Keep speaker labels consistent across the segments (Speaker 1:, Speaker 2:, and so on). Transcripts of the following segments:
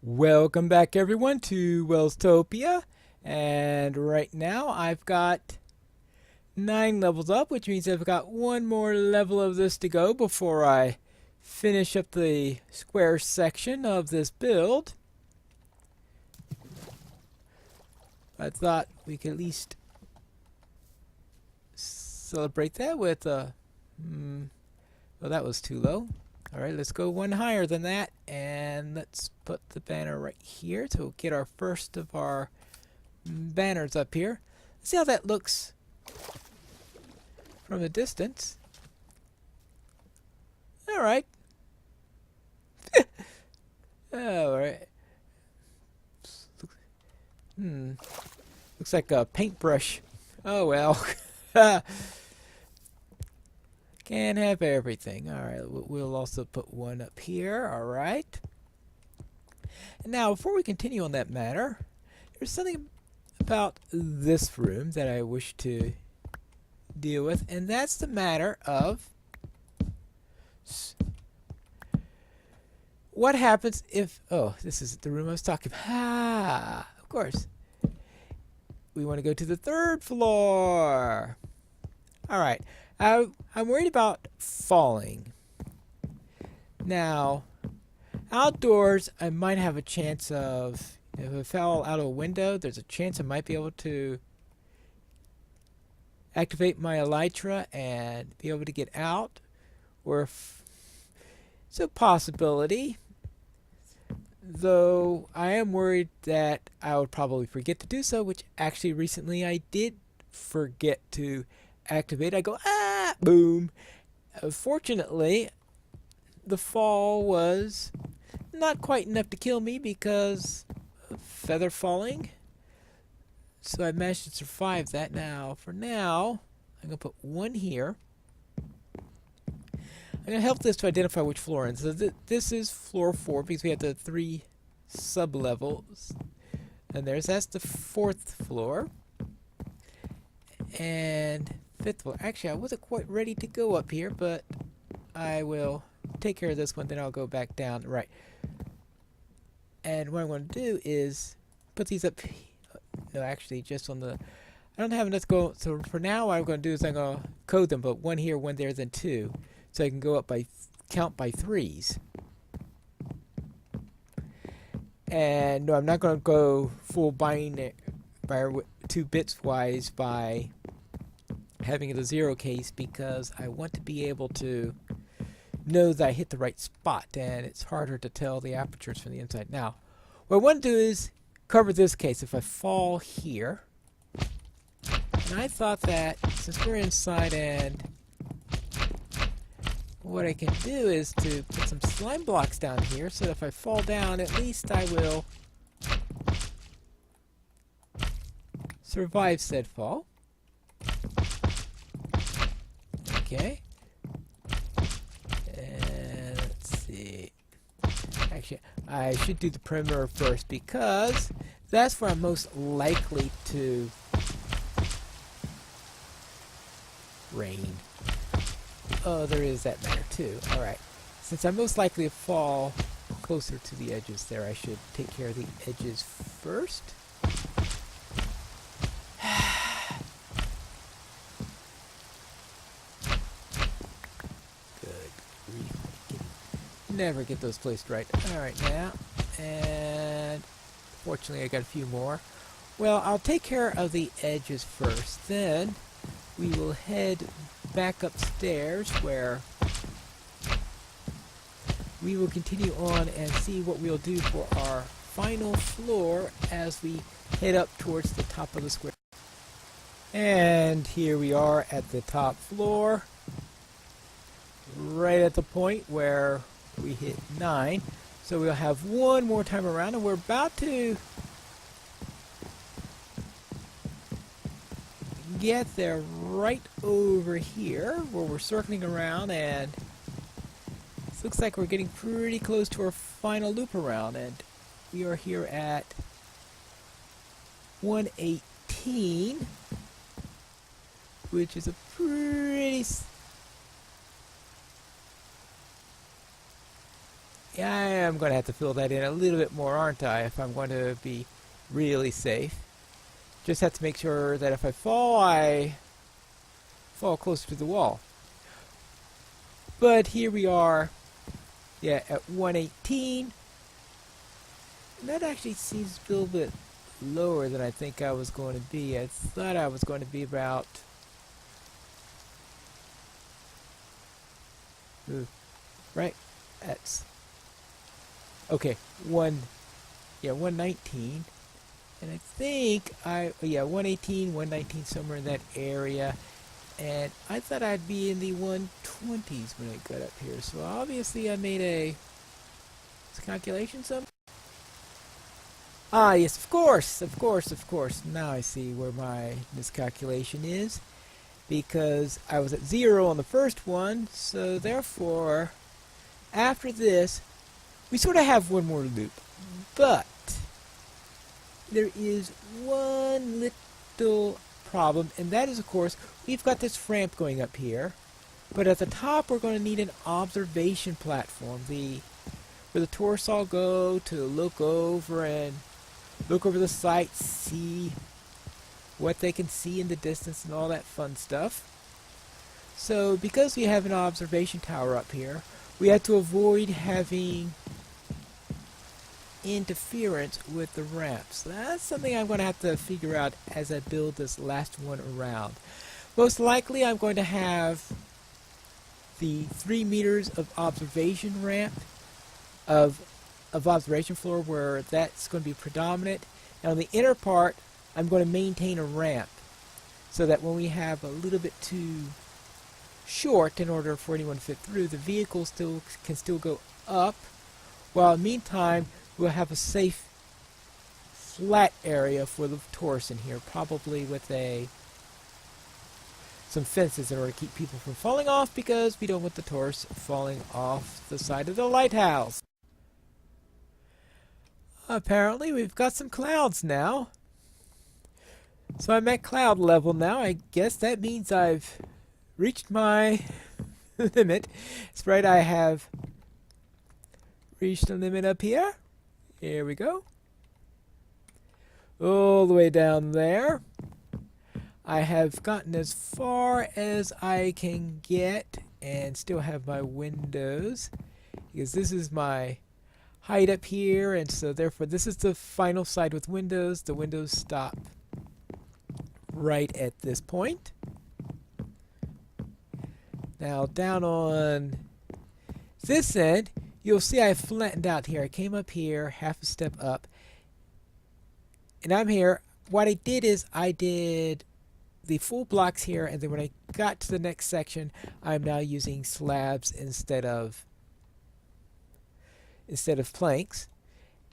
Speaker 1: Welcome back everyone to Welstopia, and right now I've got 9 levels up, which means I've got one more level of this to go before I finish up the square section of this build. I thought we could at least celebrate that with a... well, that was too low. Alright, let's go one higher than that, and let's put the banner right here to get our first of our banners up here. Let's see how that looks from a distance. Alright. Alright. Looks like a paintbrush. Oh well. Can't have everything. Alright, we'll also put one up here. Alright. Now, before we continue on that matter, there's something about this room that I wish to deal with, and that's the matter of what happens if... Oh, this is the room I was talking about. Ah, of course. We want to go to the 3rd floor. Alright. I'm worried about falling. Now, outdoors, I might have a chance of... If I fell out of a window, there's a chance I might be able to activate my elytra and be able to get out. Or if it's a possibility. Though I am worried that I would probably forget to do so, which actually recently I did forget to activate. I go, ah, boom. Fortunately, the fall was not quite enough to kill me because of feather falling. So I managed to survive that. Now, for now, I'm going to put one here. I'm going to help this to identify which floor. And so this is floor 4 because we have the 3 sub-levels. And that's the 4th floor. And 5th floor. Actually, I wasn't quite ready to go up here, but I will take care of this one, then I'll go back down. Right. And what I'm going to do is put these up. No, actually, just on the... I don't have enough to go. So for now, what I'm going to do is I'm going to code them, but one here, one there, then 2. So I can go up by... count by 3s. And no, I'm not going to go full binary 2 bits wise by having it a 0 case, because I want to be able to know that I hit the right spot, and it's harder to tell the apertures from the inside. Now, what I want to do is cover this case. If I fall here, and I thought that since we're inside, and what I can do is to put some slime blocks down here, so that if I fall down, at least I will survive said fall. Okay. And let's see. Actually, I should do the perimeter first because that's where I'm most likely to rain. Oh, there is that matter too. Alright. Since I'm most likely to fall closer to the edges there, I should take care of the edges first. Never get those placed right. Alright, now. And fortunately I got a few more. Well, I'll take care of the edges first. Then we will head back upstairs where we will continue on and see what we'll do for our final floor as we head up towards the top of the square. And here we are at the top floor. Right at the point where we hit 9, so we'll have one more time around, and we're about to get there right over here where we're circling around, and it looks like we're getting pretty close to our final loop around, and we are here at 118, which is a pretty Yeah, I am going to have to fill that in a little bit more, aren't I, if I'm going to be really safe. Just have to make sure that if I fall closer to the wall. But here we are, yeah, at 118. And that actually seems a little bit lower than I think I was going to be. I thought I was going to be about... Ooh, right? That's... Okay, 119. And I think yeah, 118, 119, somewhere in that area. And I thought I'd be in the 120s when I got up here. So obviously I made a calculation somewhere. Ah, yes, of course. Now I see where my miscalculation is. Because I was at 0 on the first one. So therefore, after this, we sort of have one more loop. But there is one little problem, and that is, of course, we've got this ramp going up here, but at the top we're going to need an observation platform, where the tourists all go to look over the site, see what they can see in the distance and all that fun stuff. So because we have an observation tower up here, we have to avoid having interference with the ramps. So that's something I'm going to have to figure out as I build this last one around. Most likely I'm going to have the 3 meters of observation ramp of observation floor where that's going to be predominant. And on the inner part I'm going to maintain a ramp so that when we have a little bit too short in order for anyone to fit through, the vehicle can still go up, while in the meantime we'll have a safe flat area for the tourists in here, probably with some fences in order to keep people from falling off, because we don't want the tourists falling off the side of the lighthouse. Apparently we've got some clouds now. So I'm at cloud level now. I guess that means I've reached my limit. It's right, I have reached the limit up here. Here we go. All the way down there. I have gotten as far as I can get and still have my windows, because this is my height up here, and so therefore this is the final side with windows. The windows stop right at this point. Now down on this end, you'll see I flattened out here. I came up here, half a step up, and I'm here. What I did is I did the full blocks here, and then when I got to the next section, I'm now using slabs instead of planks.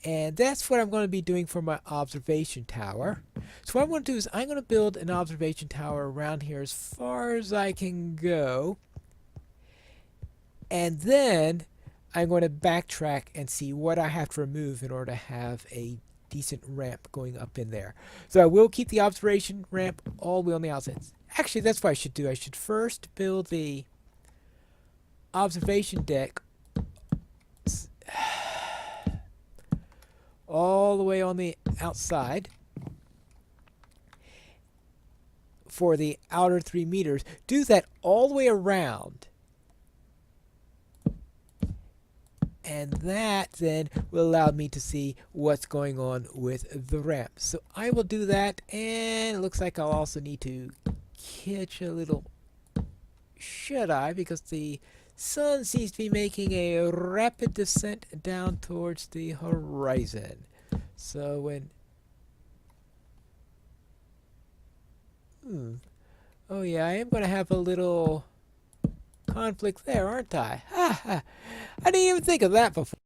Speaker 1: And that's what I'm going to be doing for my observation tower. So what I'm going to do is I'm going to build an observation tower around here as far as I can go. And then I'm going to backtrack and see what I have to remove in order to have a decent ramp going up in there. So I will keep the observation ramp all the way on the outside. Actually, that's what I should do. I should first build the observation deck all the way on the outside for the outer 3 meters. Do that all the way around. And that then will allow me to see what's going on with the ramp. So I will do that, and it looks like I'll also need to catch a little shut-eye, because the sun seems to be making a rapid descent down towards the horizon. So when... Oh yeah, I am going to have a little conflict there, aren't I? I didn't even think of that before.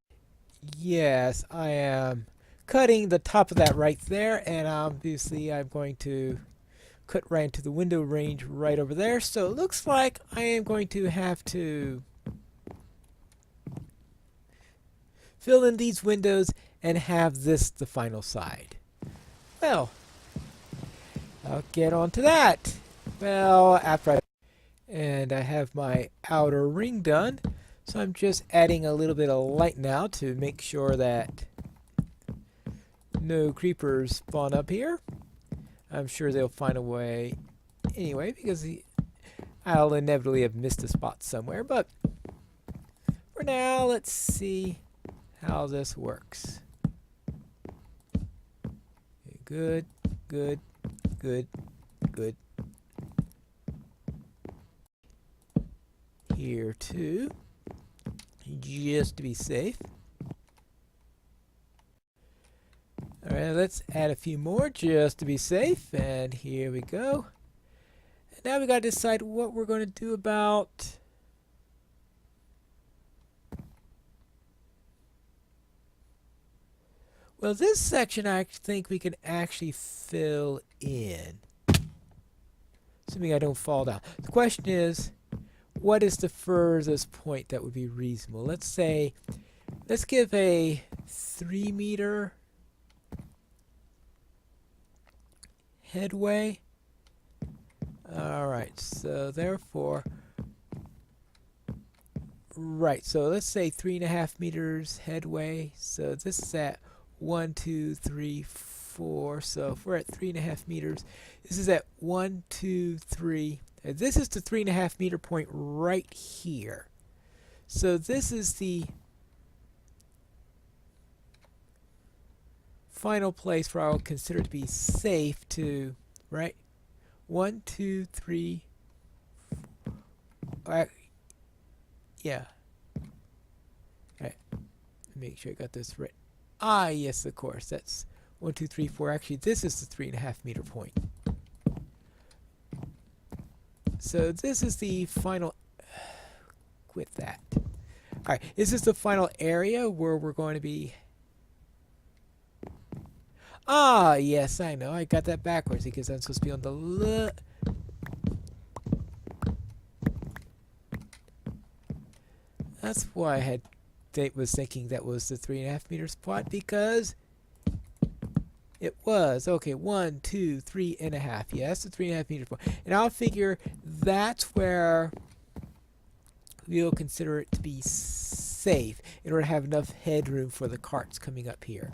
Speaker 1: Yes, I am cutting the top of that right there, and obviously I'm going to cut right into the window range right over there. So it looks like I am going to have to fill in these windows and have this the final side. Well, I'll get on to that. Well, after I have my outer ring done. So I'm just adding a little bit of light now to make sure that no creepers spawn up here. I'm sure they'll find a way anyway, because I'll inevitably have missed a spot somewhere. But for now, let's see how this works. Okay, good, good, good, good. Here too, just to be safe. Alright, let's add a few more just to be safe. And here we go. And now we gotta decide what we're going to do about well, this section I think we can actually fill in. Assuming I don't fall down. The question is, what is the furthest point that would be reasonable? Let's say, let's give a 3 meter headway. Alright, so therefore, right, so let's say 3.5 meters headway. So this is at 1, 2, 3, 4. So if we're at 3.5 meters, this is at 1, 2, 3. This is the 3.5 meter point right here. So this is the final place where I would consider to be safe to, right? 1, 2, 3. Yeah. Alright. Make sure I got this right. Ah, yes, of course. That's 1, 2, 3, 4. Actually, this is the 3.5 meter point. So this is the final. Quit that. Alright, this is the final area where we're going to be. Ah, yes, I know. I got that backwards because I'm supposed to be on the That's why I was thinking that was the 3.5 meter spot, because it was. Okay, 1, 2, 3.5. Yeah, that's the 3.5 meter spot. And I'll figure that's where we'll consider it to be safe in order to have enough headroom for the carts coming up here.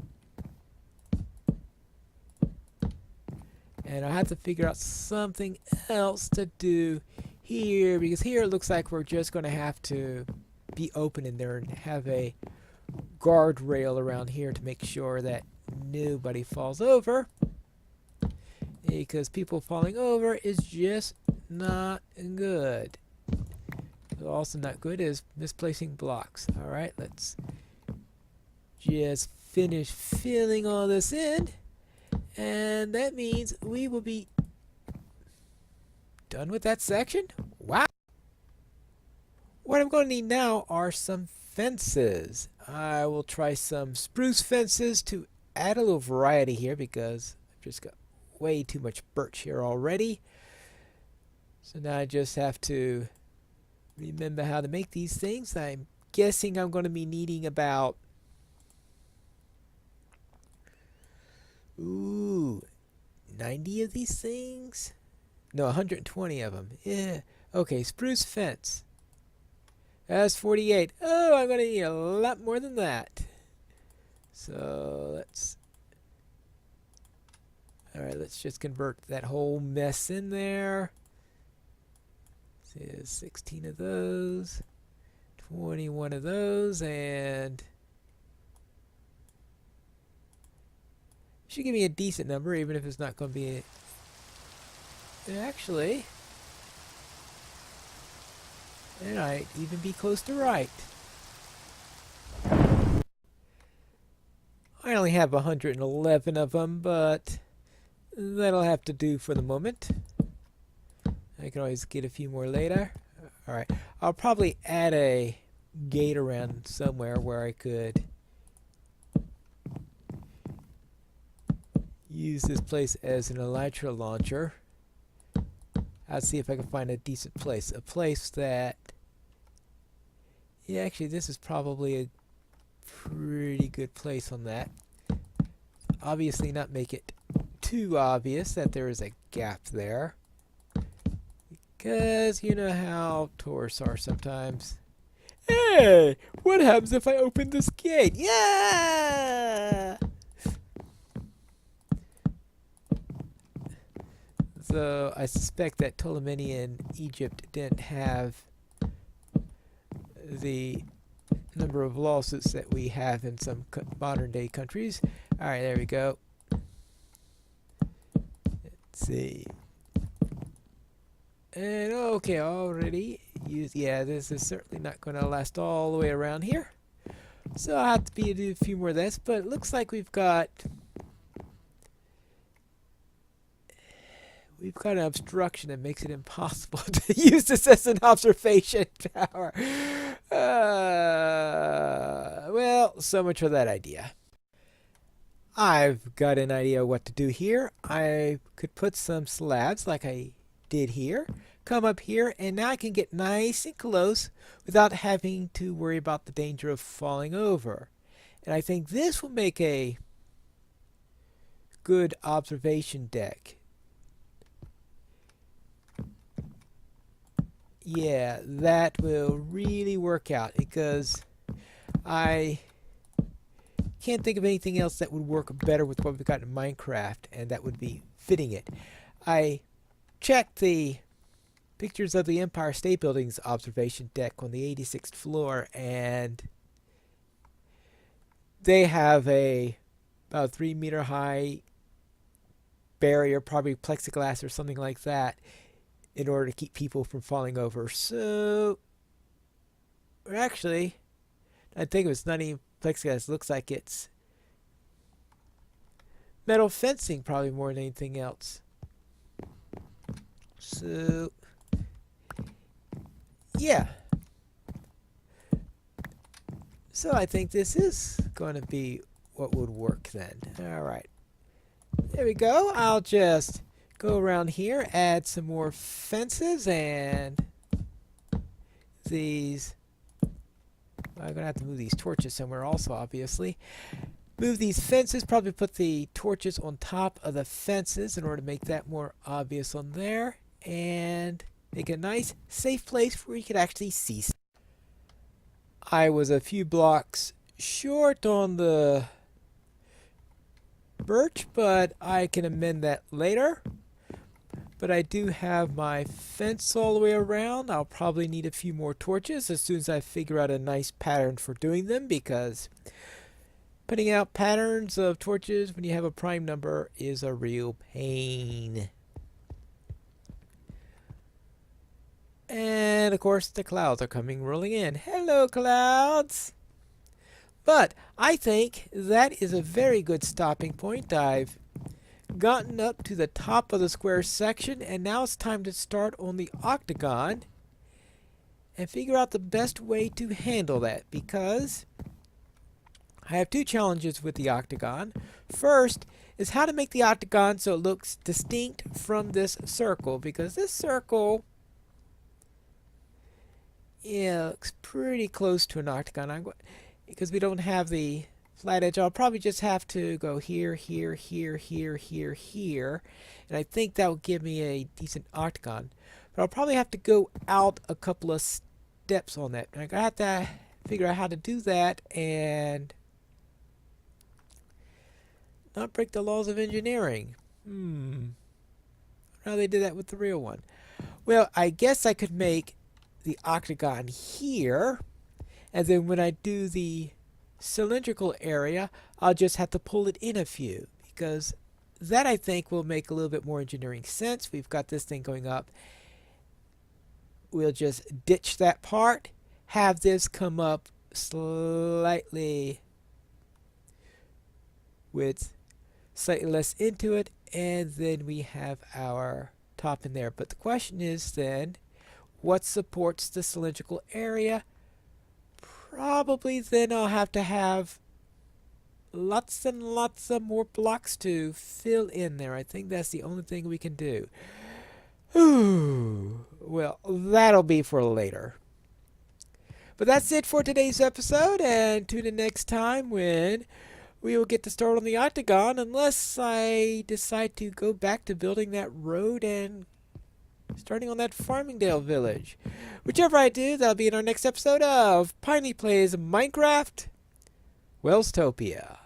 Speaker 1: And I have to figure out something else to do here, because here it looks like we're just going to have to be open in there and have a guardrail around here to make sure that nobody falls over, because people falling over is just not good. Also not good is misplacing blocks. Alright, let's just finish filling all this in, and that means we will be done with that section. Wow! What I'm going to need now are some fences. I will try some spruce fences to add a little variety here, because I've just got way too much birch here already. So now I just have to remember how to make these things. I'm guessing I'm going to be needing about 90 of these things? No, 120 of them. Yeah. Okay, spruce fence. That's 48. Oh, I'm going to need a lot more than that. So let's... Alright, let's just convert that whole mess in there. There's 16 of those, 21 of those, and should give me a decent number, even if it's not going to be actually, it might even be close to right. I only have 111 of them, but that'll have to do for the moment. I can always get a few more later. Alright, I'll probably add a gate around somewhere where I could use this place as an elytra launcher. I'll see if I can find a decent place. A place that... Yeah, actually this is probably a pretty good place on that. Obviously not make it too obvious that there is a gap there, because you know how tourists are sometimes. Hey, what happens if I open this gate? Yeah! So I suspect that Ptolemaic Egypt didn't have the number of lawsuits that we have in some modern day countries. Alright, there we go. Let's see. And okay, already used. Yeah, this is certainly not going to last all the way around here. So I'll have to do a few more of this, but it looks like we've got an obstruction that makes it impossible to use this as an observation tower. Well, so much for that idea. I've got an idea what to do here. I could put some slabs like I did here, come up here, and now I can get nice and close without having to worry about the danger of falling over. And I think this will make a good observation deck. Yeah, that will really work out because I can't think of anything else that would work better with what we've got in Minecraft, and that would be fitting it. I checked the pictures of the Empire State Building's observation deck on the 86th floor, and they have about 3-meter high barrier, probably plexiglass or something like that, in order to keep people from falling over. So, or actually, I think it's not even plexiglass. It looks like it's metal fencing, probably more than anything else. So, yeah. So I think this is going to be what would work then. Alright. There we go. I'll just go around here, add some more fences, and these... I'm going to have to move these torches somewhere also, obviously. Move these fences, probably put the torches on top of the fences in order to make that more obvious on there. And make a nice, safe place where you could actually see. I was a few blocks short on the birch, but I can amend that later. But I do have my fence all the way around. I'll probably need a few more torches as soon as I figure out a nice pattern for doing them, because putting out patterns of torches when you have a prime number is a real pain. And of course the clouds are coming rolling in. Hello, clouds! But I think that is a very good stopping point. I've gotten up to the top of the square section, and now it's time to start on the octagon and figure out the best way to handle that, because I have two challenges with the octagon. First is how to make the octagon so it looks distinct from this circle, because this circle, yeah, looks pretty close to an octagon. Because we don't have the flat edge, I'll probably just have to go here, here, here, here, here, here. And I think that will give me a decent octagon. But I'll probably have to go out a couple of steps on that. And I'm going to have to figure out how to do that and not break the laws of engineering. How they did that with the real one. Well, I guess I could make the octagon here, and then when I do the cylindrical area, I'll just have to pull it in a few, because that I think will make a little bit more engineering sense. We've got this thing going up. We'll just ditch that part, have this come up slightly with slightly less into it, and then we have our top in there. But the question is then, what supports the cylindrical area? Probably then I'll have to have lots and lots of more blocks to fill in there. I think that's the only thing we can do. Well, that'll be for later. But that's it for today's episode, and tune in next time when we will get to start on the octagon, unless I decide to go back to building that road and starting on that Farmingdale village. Whichever I do, that'll be in our next episode of Piney Plays Minecraft Welstopia.